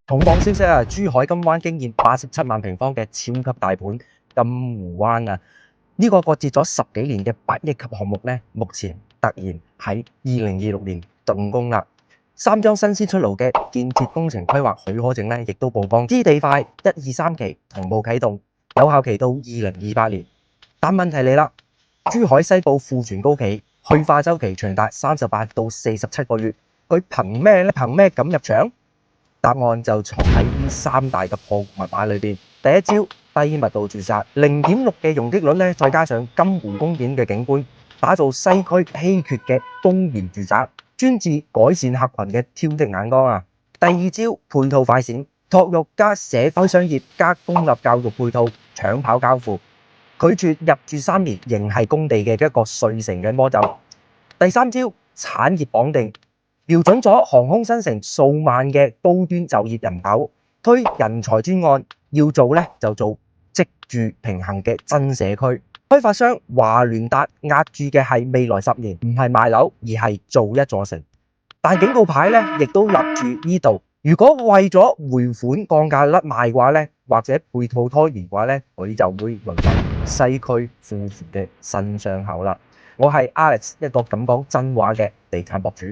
重磅消息啊！珠海金灣驚現87萬平方嘅超級大盤金湖灣啊！呢個擱置咗10幾年嘅8億級項目咧，目前突然喺2026年動工啦。3張新鮮出爐嘅建設工程規劃許可證咧，亦都曝光。支地塊1、2、3期同步啟動，有效期到2028年。但問題嚟啦，珠海西部庫存高企，去化周期長達38到47個月，佢憑咩咧？憑咩敢入場？答案就藏喺呢3大嘅破密碼裏邊。第一招低密度住宅，0.6嘅容積率咧，再加上金湖公園嘅景觀，打造西區稀缺嘅公園住宅，專治改善客群嘅挑剔眼光啊！第二招配套快閃，托育加社區商業加公立教育配套，搶跑交付，拒絕入住3年仍係工地嘅一個碎城嘅魔咒。第三招產業綁定。瞄準咗航空新城數萬嘅高端就業人口，推人才專案，要做咧就做職住平衡嘅真社區。開發商華聯達押注嘅係未來10年，唔係賣樓，而係做一座城。但警告牌咧亦都立住呢度，如果為咗回款降價甩賣嘅話咧，或者配套拖延嘅話咧，佢就會淪為西區庫存嘅新傷口啦。我係 Alex，一個敢講真話嘅地產博主。